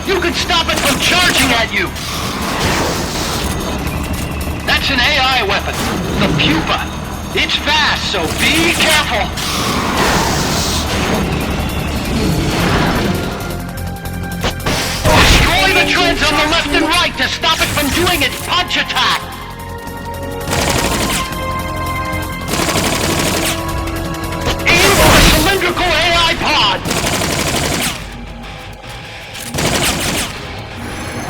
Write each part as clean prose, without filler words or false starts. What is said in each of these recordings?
You can stop it from charging at you! That's an AI weapon, the PUPA. It's fast, so be careful! Destroy the treads on the left and right to stop it from doing its punch attack! Aim for the cylindrical AI pod!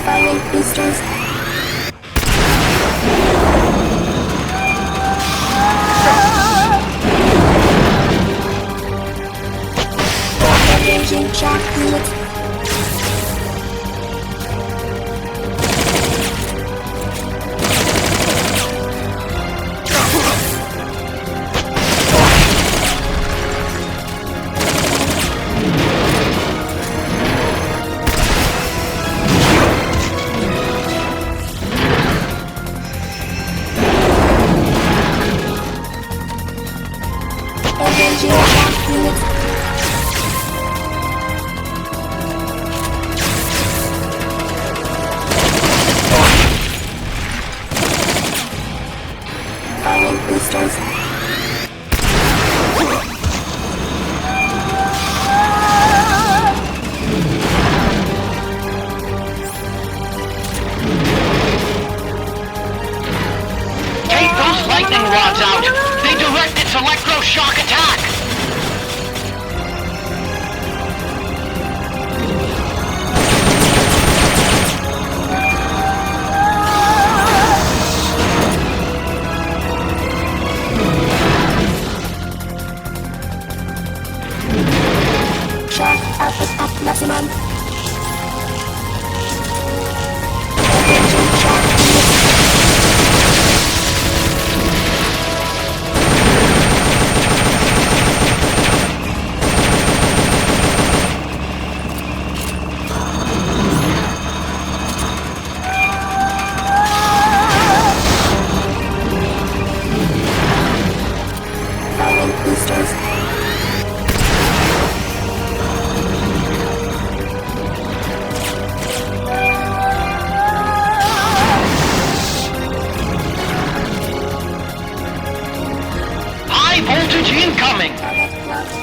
Firing boosters. Engaging shock units. Engaging shock units. Firing boosters. Take those lightning rods out! They direct its electroshock attack! Shock output at maximum. Engaging shock units. Firing boosters. High voltage incoming! Target locked.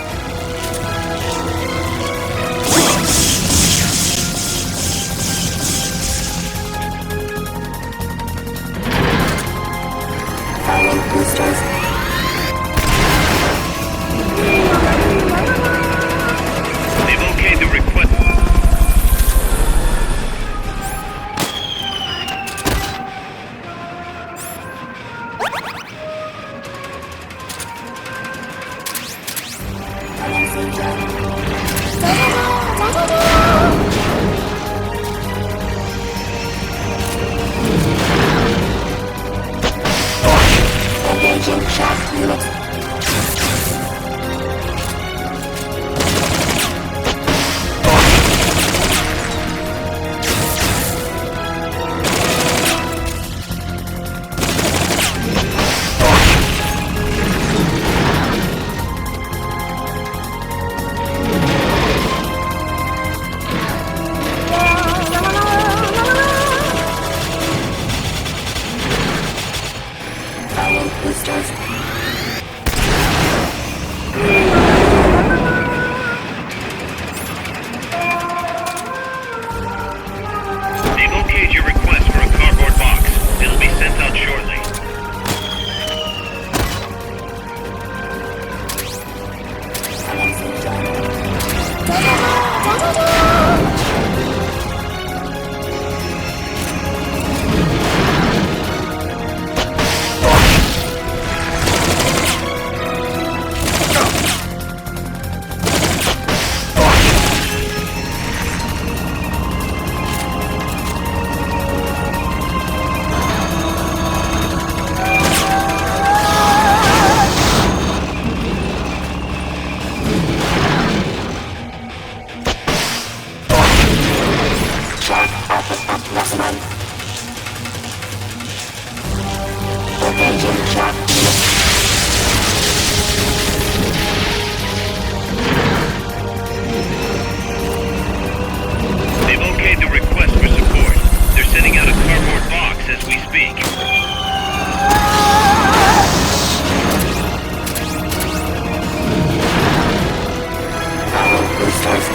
Shaft unit. Firing boosters. They've okayed your request for a cardboard box. It'll be sent out shortly. Commencing journey. Shaft output at maximum. Engaging shaft unit. They've okayed the request for support. They're sending out a cardboard box as we speak. Firing boosters.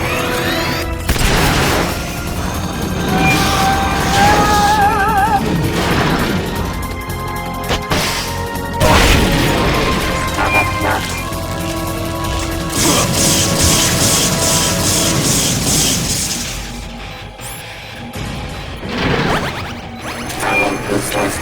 Target marked. Firing boosters.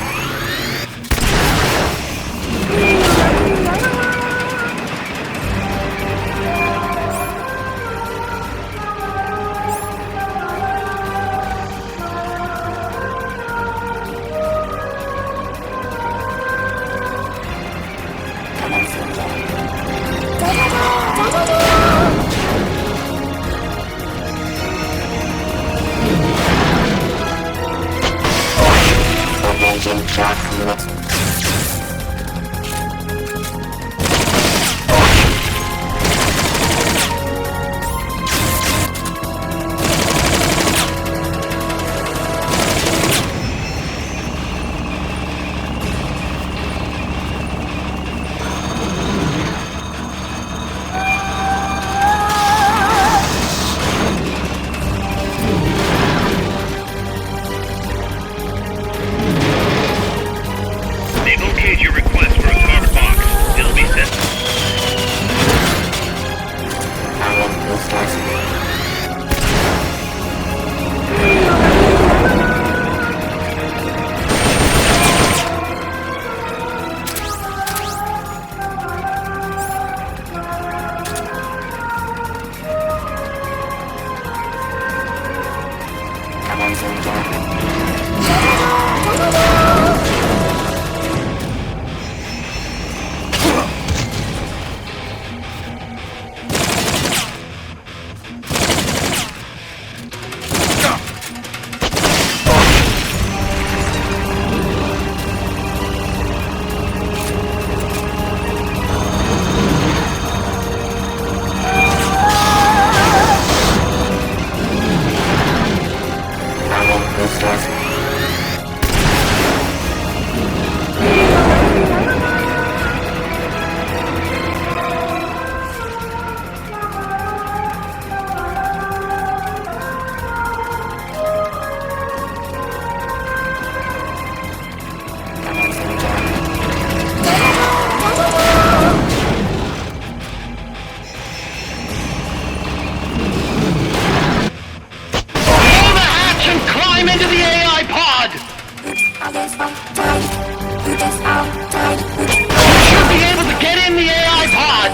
Commencing journey. Engaging shaft unit. They've okayed your request for a cardboard box. It'll be sent. Firing boosters. Commencing journey. Firing boosters. Commencing journey. Blow the hatch and climb into the AI pod! Others outside. Who just outside? You should be able to get in the AI pod!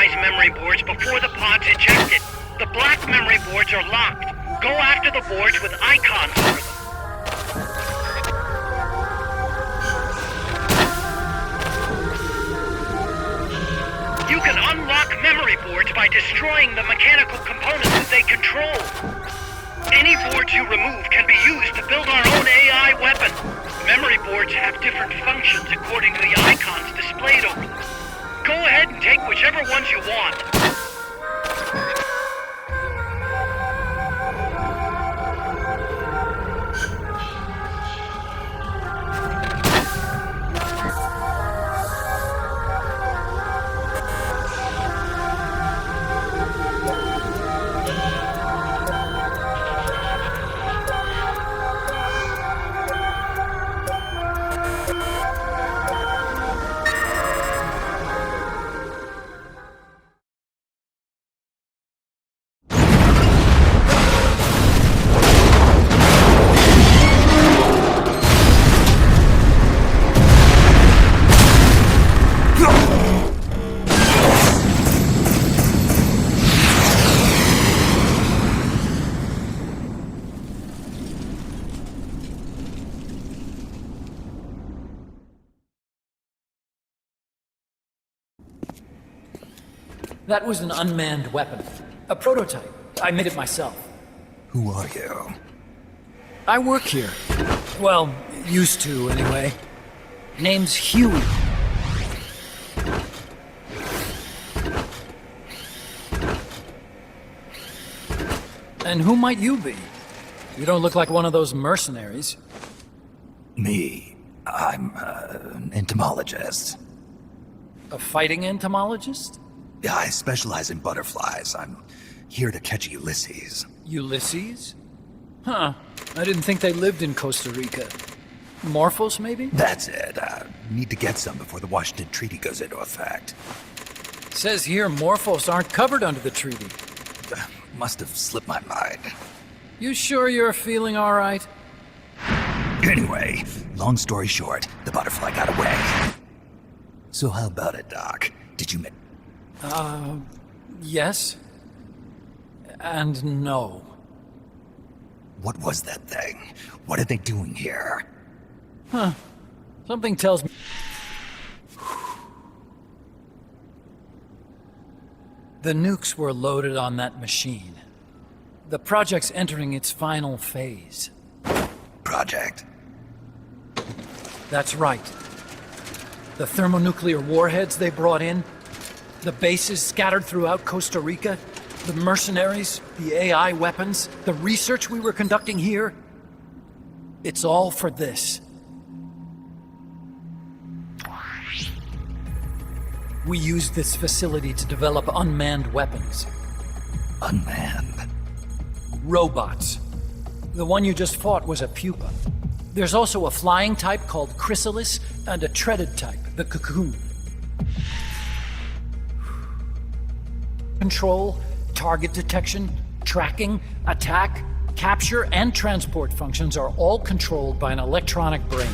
compromised memory boards before the pod's ejected. The black memory boards are locked. Go after the boards with icons over them. You can unlock memory boards by destroying the mechanical components that they control. Any boards you remove can be used to build our own AI weapon. Memory boards have different functions according to the icons displayed over them. Go ahead and take whichever ones you want. That was an unmanned weapon. A prototype. I made it myself. Who are you? I work here. Well, used to, anyway. Name's Huey. And who might you be? You don't look like one of those mercenaries. Me. I'm an entomologist. A fighting entomologist? Yeah, I specialize in butterflies. I'm here to catch Ulysses. Ulysses? Huh. I didn't think they lived in Costa Rica. Morphos, maybe? That's it. Need to get some before the Washington Treaty goes into effect. Says here Morphos aren't covered under the treaty. Must have slipped my mind. You sure you're feeling all right? Anyway, long story short, the butterfly got away. So how about it, Doc? Did you Yes. And no. What was that thing? What are they doing here? Something tells me... The nukes were loaded on that machine. The project's entering its final phase. Project? That's right. The thermonuclear warheads they brought in, the bases scattered throughout Costa Rica, the mercenaries, the AI weapons, the research we were conducting here. It's all for this. We used this facility to develop unmanned weapons. Unmanned? Robots. The one you just fought was a pupa. There's also a flying type called Chrysalis and a treaded type, the cocoon. Control, target detection, tracking, attack, capture, and transport functions are all controlled by an electronic brain.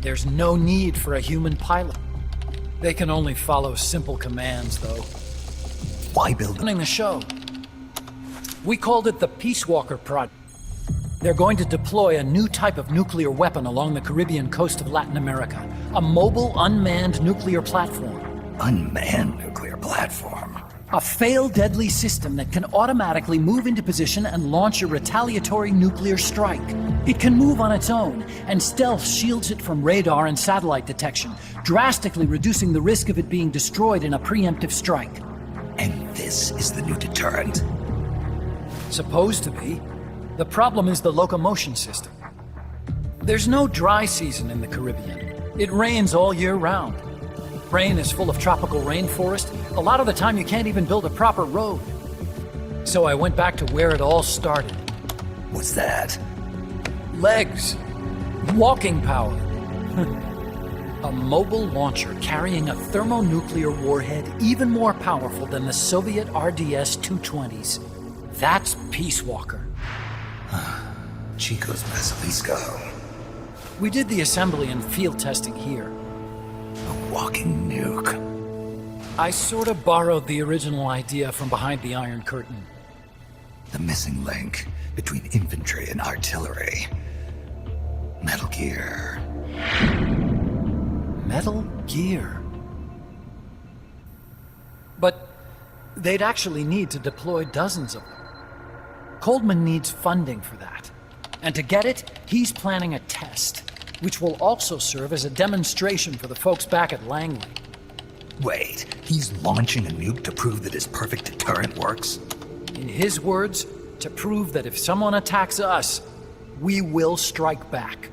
There's no need for a human pilot. They can only follow simple commands, though. Why build Running the show. We called it the Peace Walker Project. They're going to deploy a new type of nuclear weapon along the Caribbean coast of Latin America. A mobile, unmanned nuclear platform. Unmanned nuclear platform? A fail deadly system that can automatically move into position and launch a retaliatory nuclear strike. It can move on its own, and stealth shields it from radar and satellite detection, drastically reducing the risk of it being destroyed in a preemptive strike. And this is the new deterrent? Supposed to be. The problem is the locomotion system. There's no dry season in the Caribbean. It rains all year round. Rain is full of tropical rainforest. A lot of the time you can't even build a proper road. So I went back to where it all started. What's that? Legs. Walking power. A mobile launcher carrying a thermonuclear warhead even more powerful than the Soviet RDS-220s. That's Peace Walker. Chico's Basilisco. We did the assembly and field testing here. A walking nuke. I sort of borrowed the original idea from behind the Iron Curtain. The missing link between infantry and artillery. Metal Gear. Metal Gear. But they'd actually need to deploy dozens of them. Coldman needs funding for that. And to get it, he's planning a test, which will also serve as a demonstration for the folks back at Langley. Wait, he's launching a nuke to prove that his perfect deterrent works? In his words, to prove that if someone attacks us, we will strike back.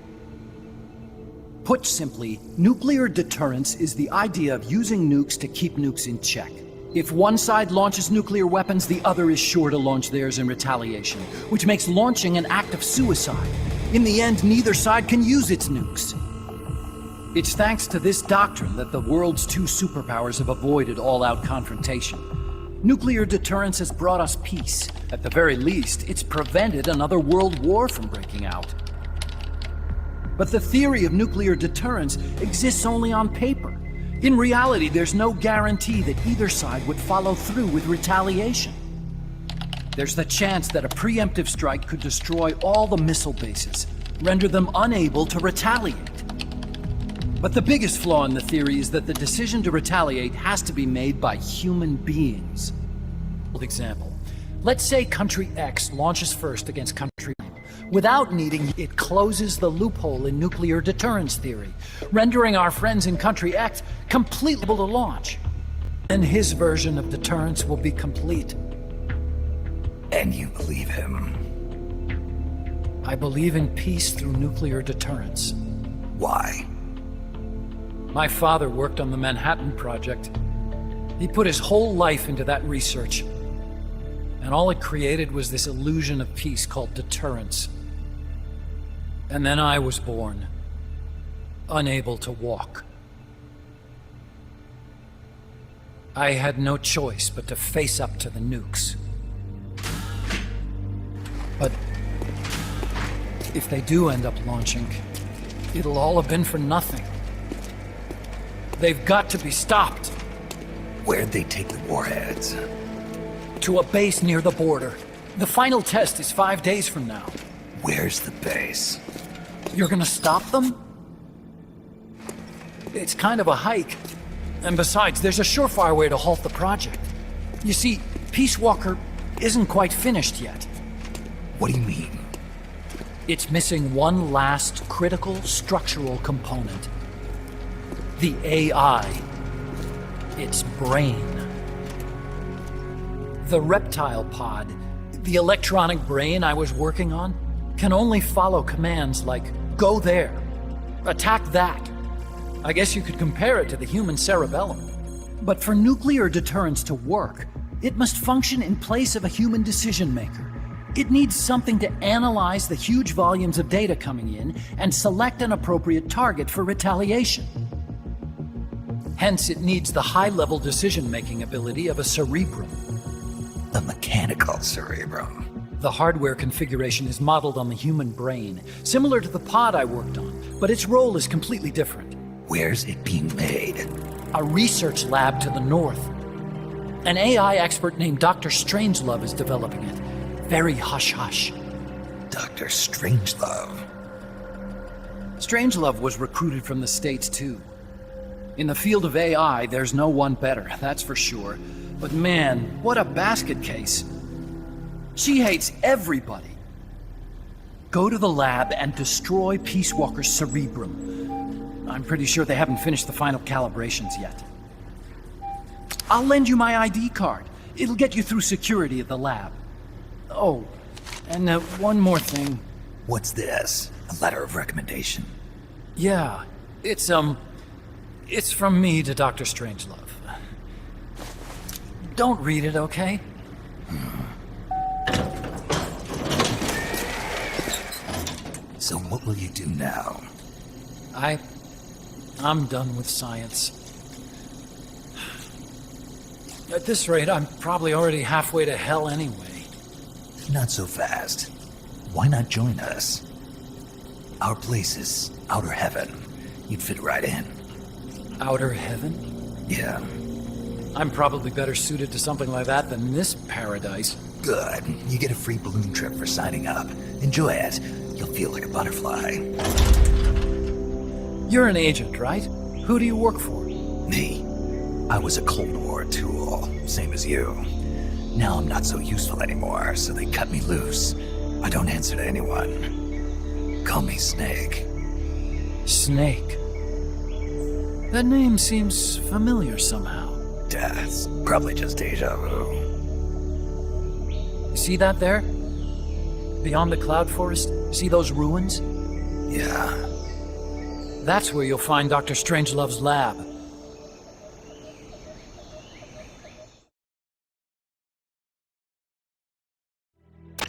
Put simply, nuclear deterrence is the idea of using nukes to keep nukes in check. If one side launches nuclear weapons, the other is sure to launch theirs in retaliation, which makes launching an act of suicide. In the end, neither side can use its nukes. It's thanks to this doctrine that the world's two superpowers have avoided all-out confrontation. Nuclear deterrence has brought us peace. At the very least, it's prevented another world war from breaking out. But the theory of nuclear deterrence exists only on paper. In reality, there's no guarantee that either side would follow through with retaliation. There's the chance that a preemptive strike could destroy all the missile bases, render them unable to retaliate. But the biggest flaw in the theory is that the decision to retaliate has to be made by human beings. For example, let's say Country X launches first against Country Y. Without needing, it closes the loophole in nuclear deterrence theory, rendering our friends in Country X completely able to launch. And his version of deterrence will be complete. And you believe him? I believe in peace through nuclear deterrence. Why? My father worked on the Manhattan Project. He put his whole life into that research. And all it created was this illusion of peace called deterrence. And then I was born, unable to walk. I had no choice but to face up to the nukes. But if they do end up launching, it'll all have been for nothing. They've got to be stopped. Where'd they take the warheads? To a base near the border. The final test is 5 days from now. Where's the base? You're gonna stop them? It's kind of a hike. And besides, there's a surefire way to halt the project. You see, Peace Walker isn't quite finished yet. What do you mean? It's missing one last critical structural component. The AI. Its brain. The reptile pod, the electronic brain I was working on, can only follow commands like, go there, attack that. I guess you could compare it to the human cerebellum. But for nuclear deterrence to work, it must function in place of a human decision maker. It needs something to analyze the huge volumes of data coming in and select an appropriate target for retaliation. Hence, it needs the high-level decision-making ability of a cerebrum. A mechanical cerebrum. The hardware configuration is modeled on the human brain, similar to the pod I worked on, but its role is completely different. Where's it being made? A research lab to the north. An AI expert named Dr. Strangelove is developing it. Very hush-hush. Dr. Strangelove. Strangelove was recruited from the States, too. In the field of AI, there's no one better, that's for sure. But man, what a basket case. She hates everybody. Go to the lab and destroy Peace Walker's cerebrum. I'm pretty sure they haven't finished the final calibrations yet. I'll lend you my ID card. It'll get you through security at the lab. Oh, and one more thing. What's this? A letter of recommendation? Yeah, it's from me to Dr. Strangelove. Don't read it, okay? So what will you do now? I'm done with science. At this rate, I'm probably already halfway to hell anyway. Not so fast. Why not join us? Our place is outer heaven. You'd fit right in. Outer heaven? Yeah. I'm probably better suited to something like that than this paradise. Good. You get a free balloon trip for signing up. Enjoy it. You'll feel like a butterfly. You're an agent, right? Who do you work for? Me? I was a Cold War tool, same as you. Now I'm not so useful anymore, so they cut me loose. I don't answer to anyone. Call me Snake. Snake. That name seems familiar somehow. Death. Probably just deja vu. You see that there? Beyond the cloud forest? See those ruins? Yeah. That's where you'll find Dr. Strangelove's lab.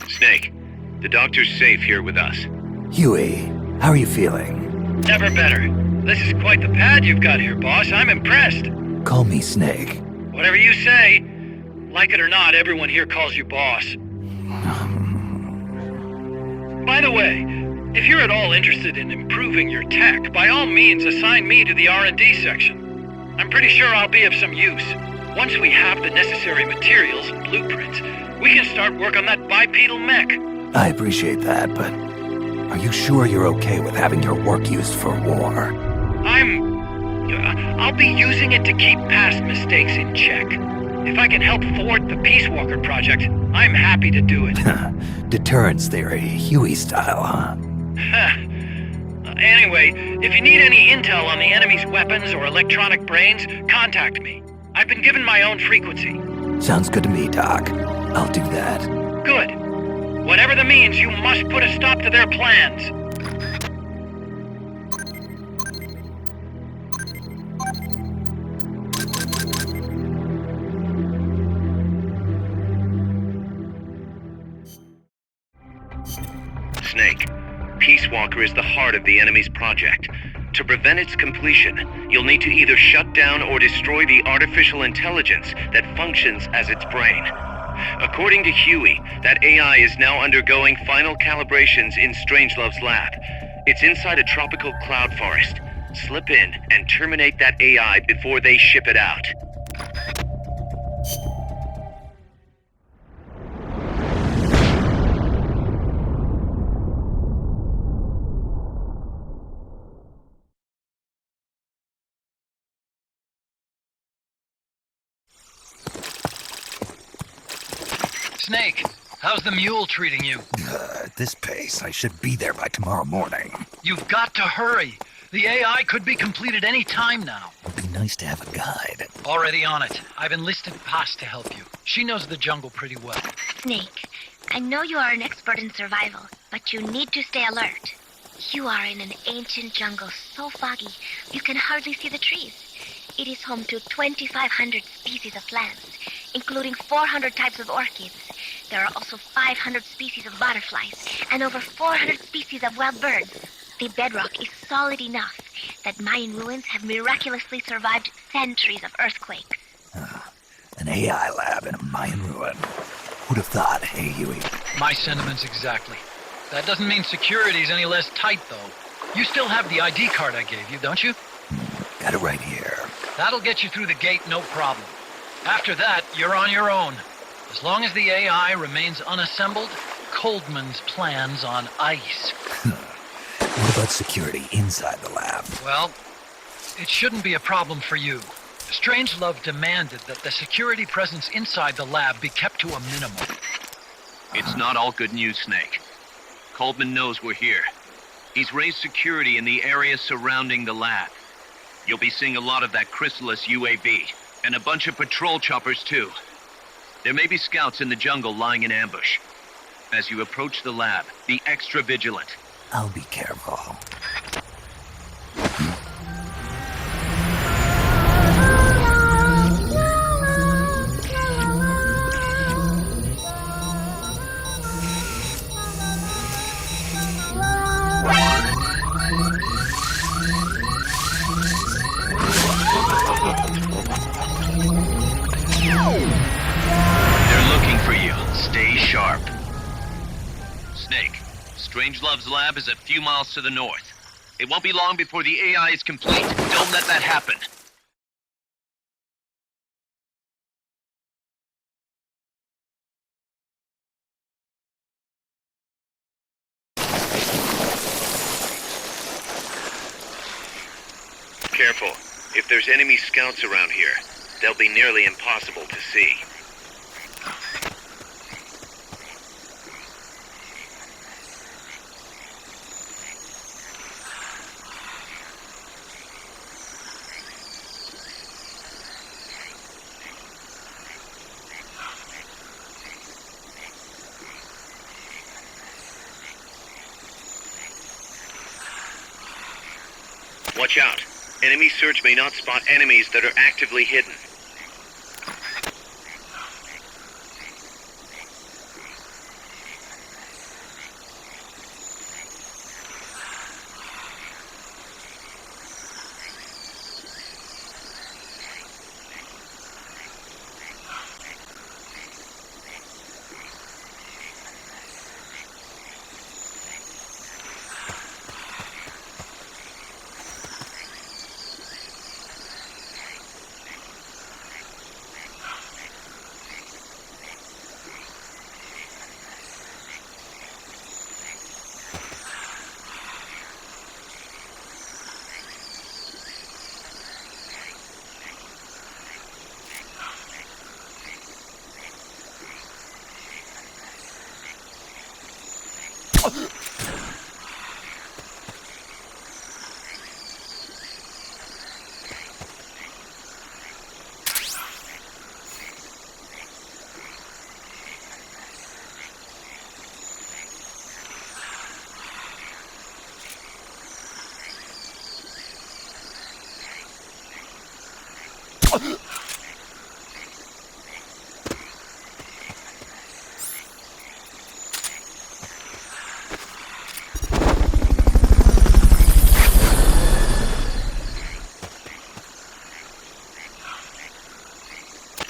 Snake, the doctor's safe here with us. Huey, how are you feeling? Never better. This is quite the pad you've got here, boss. I'm impressed. Call me Snake. Whatever you say. Like it or not, everyone here calls you boss. By the way, if you're at all interested in improving your tech, by all means assign me to the R&D section. I'm pretty sure I'll be of some use. Once we have the necessary materials and blueprints, we can start work on that bipedal mech. I appreciate that, but are you sure you're okay with having your work used for war? I'll be using it to keep past mistakes in check. If I can help thwart the Peace Walker project, I'm happy to do it. Deterrence theory, Huey style, huh? Anyway, if you need any intel on the enemy's weapons or electronic brains, contact me. I've been given my own frequency. Sounds good to me, Doc. I'll do that. Good. Whatever the means, you must put a stop to their plans. Snake, Peace Walker is the heart of the enemy's project. To prevent its completion, you'll need to either shut down or destroy the artificial intelligence that functions as its brain. According to Huey, that AI is now undergoing final calibrations in Strangelove's lab. It's inside a tropical cloud forest. Slip in and terminate that AI before they ship it out. Snake, how's the mule treating you? At this pace, I should be there by tomorrow morning. You've got to hurry. The AI could be completed any time now. It'd be nice to have a guide. Already on it. I've enlisted Paz to help you. She knows the jungle pretty well. Snake, I know you are an expert in survival, but you need to stay alert. You are in an ancient jungle so foggy, you can hardly see the trees. It is home to 2,500 species of plants, including 400 types of orchids. There are also 500 species of butterflies, and over 400 species of wild birds. The bedrock is solid enough that Mayan ruins have miraculously survived centuries of earthquakes. An AI lab in a Mayan ruin. Who'd have thought, hey, Huey? My sentiments exactly. That doesn't mean security's any less tight, though. You still have the ID card I gave you, don't you? Got it right here. That'll get you through the gate, no problem. After that, you're on your own. As long as the AI remains unassembled, Coldman's plan's on ice. What about security inside the lab? Well, it shouldn't be a problem for you. Strangelove demanded that the security presence inside the lab be kept to a minimum. It's not all good news, Snake. Coldman knows we're here. He's raised security in the area surrounding the lab. You'll be seeing a lot of that Chrysalis UAV, and a bunch of patrol choppers too. There may be scouts in the jungle lying in ambush. As you approach the lab, be extra vigilant. I'll be careful. They're looking for you. Stay sharp. Snake, Strangelove's lab is a few miles to the north. It won't be long before the AI is complete. Don't let that happen. careful. If there's enemy scouts around here, they'll be nearly impossible to see. Watch out. Enemy search may not spot enemies that are actively hidden.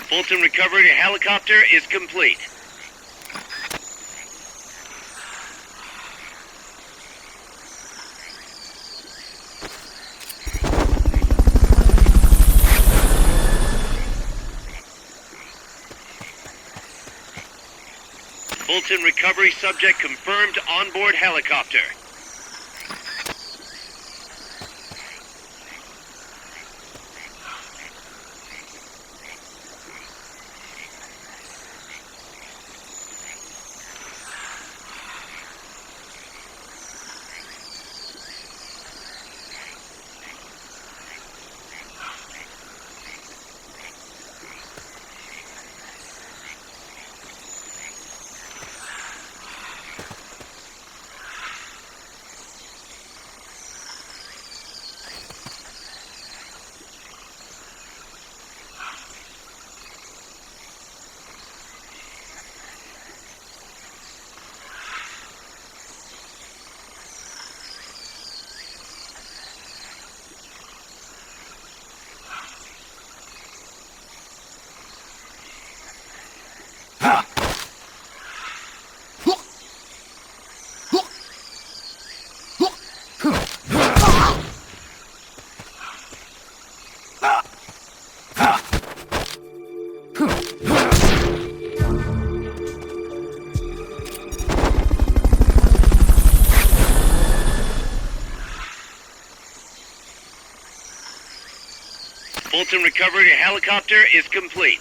Fulton recovery helicopter is complete. Fulton recovery subject confirmed onboard helicopter. Fulton recovery helicopter is complete.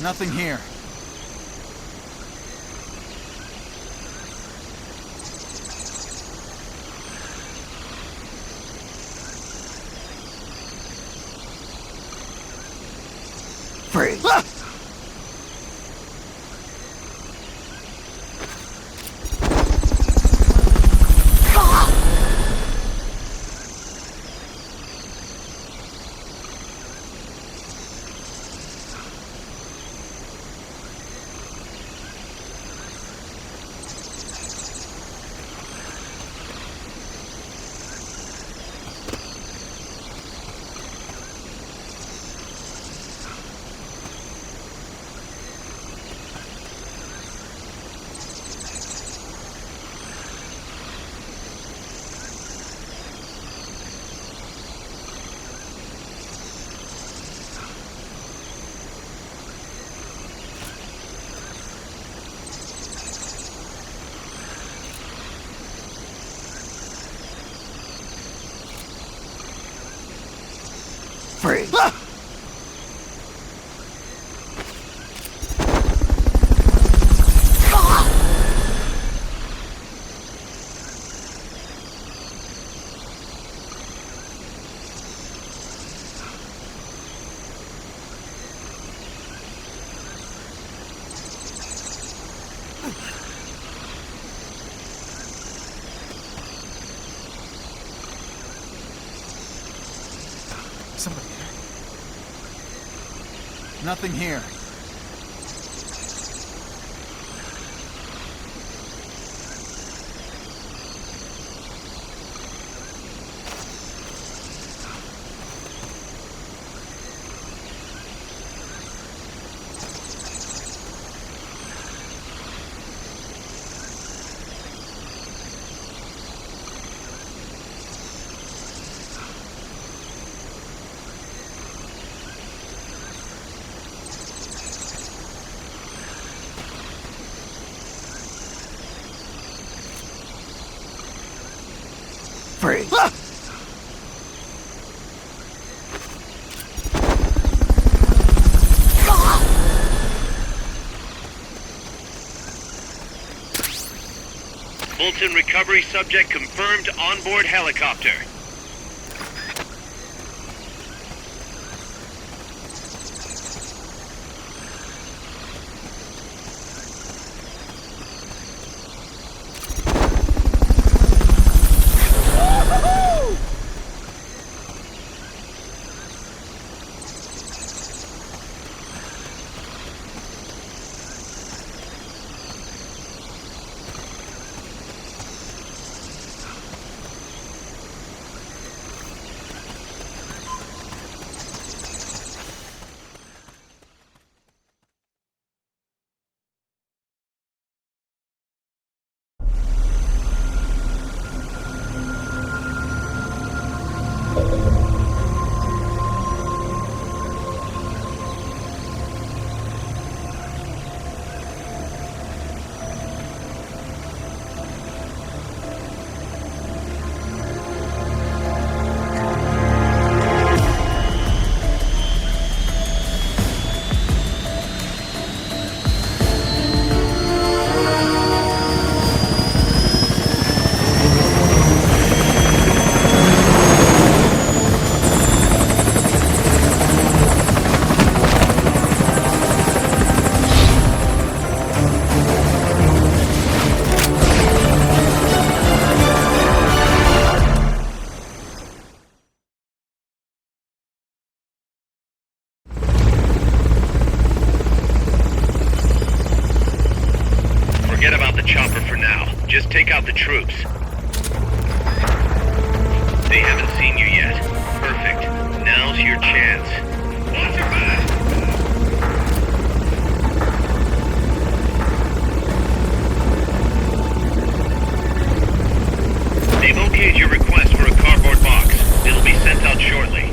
Nothing here. Freeze! Freeze! Somebody there. Nothing here. Freeze! Bolton recovery subject confirmed onboard helicopter. Forget about the chopper for now. Just take out the troops. They haven't seen you yet. Perfect. Now's your chance. Watch your back! They've okayed your request for a cardboard box. It'll be sent out shortly.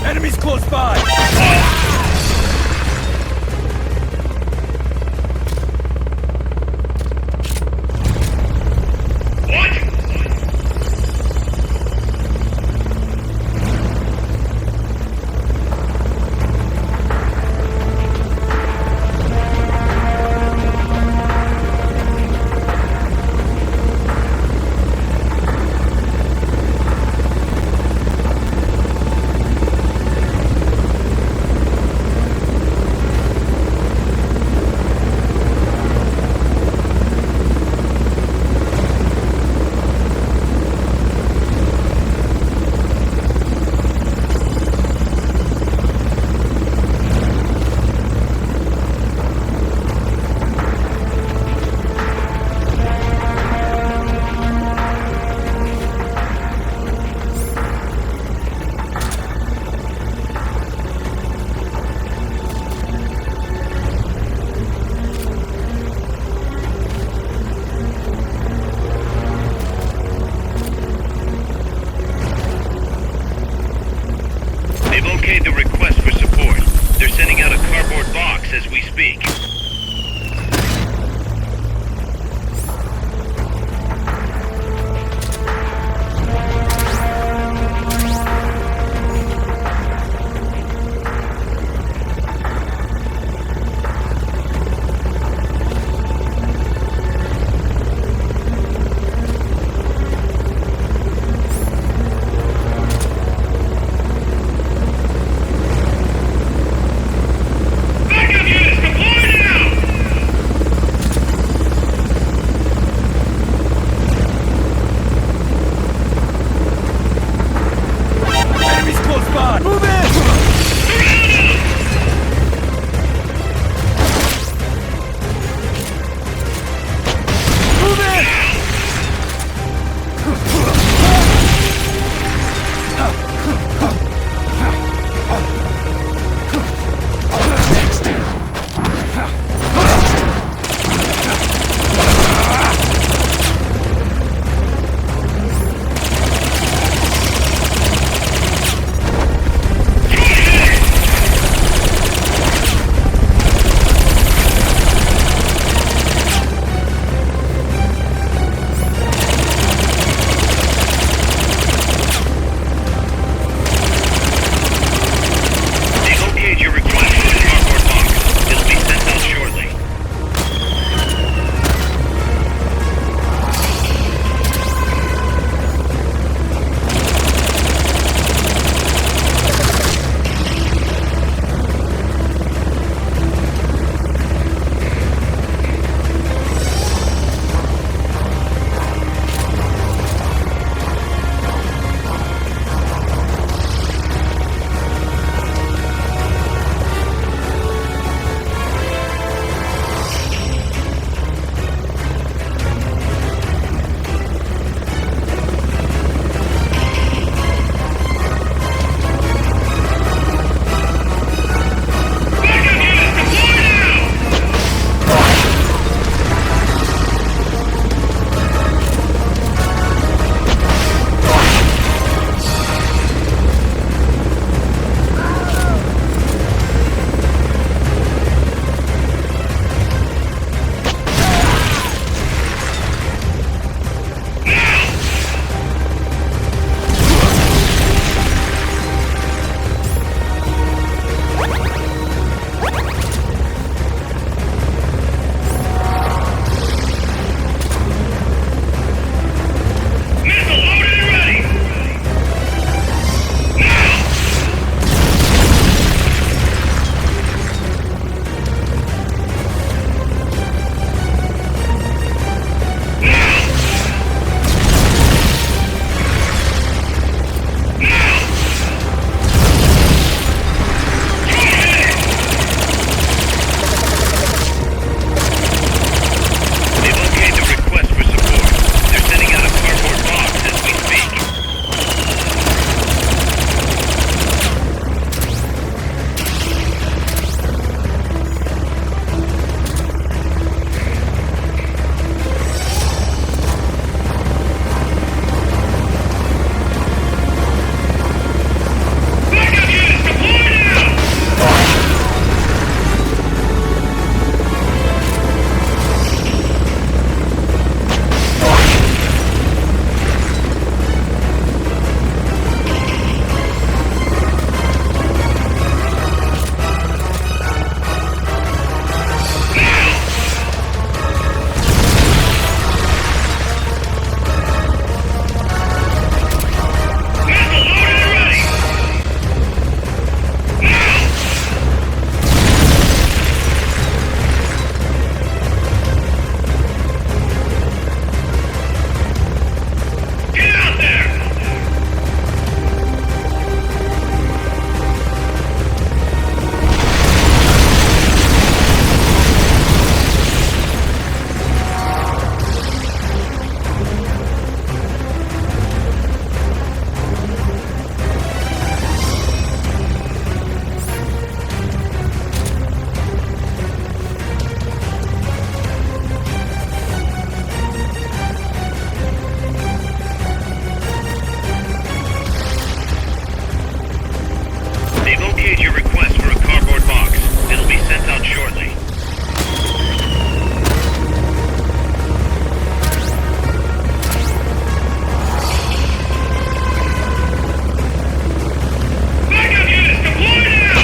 Enemies close by! okayed the request for support. They're sending out a cardboard box as we speak. Backup units deployed now! okayed your request for a cardboard box. It'll be sent out shortly. Backup units deployed now!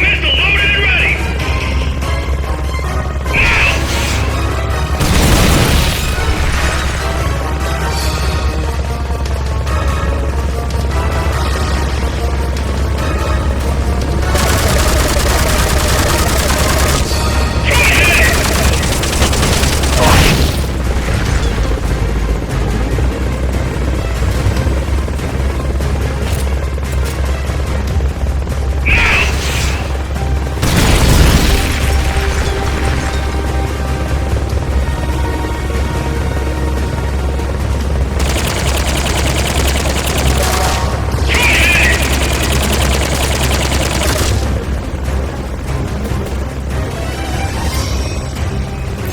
Missile loaded and ready!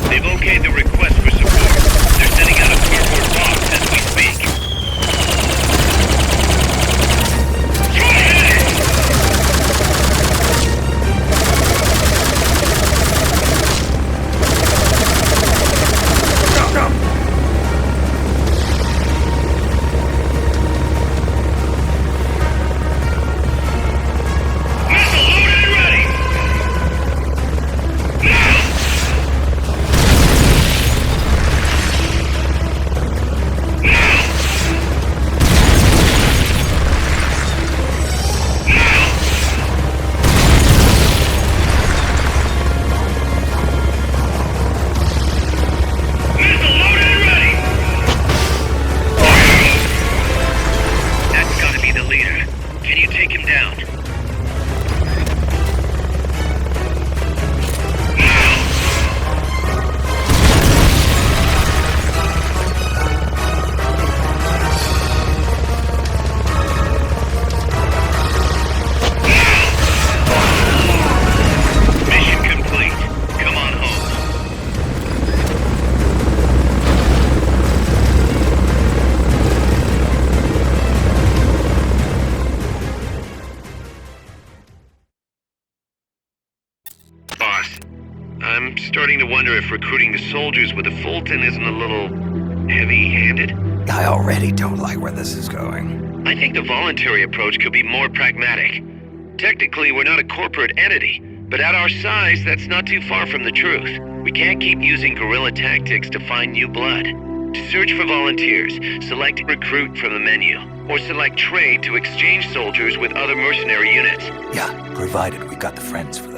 They've okayed the request for support. They're sending out a cardboard box as we speak. Missile loaded and ready! Missile loaded and ready! That's gotta be the leader. Can you take him down? Mission complete. Come on home. Boss, I'm starting to wonder if recruiting the soldiers with a Fulton isn't a little heavy-handed. I already don't like where this is going. I think the voluntary approach could be more pragmatic. Technically, we're not a corporate entity, but at our size, that's not too far from the truth. We can't keep using guerrilla tactics to find new blood. To search for volunteers, select recruit from the menu, or select trade to exchange soldiers with other mercenary units. Yeah, provided we got the friends for that.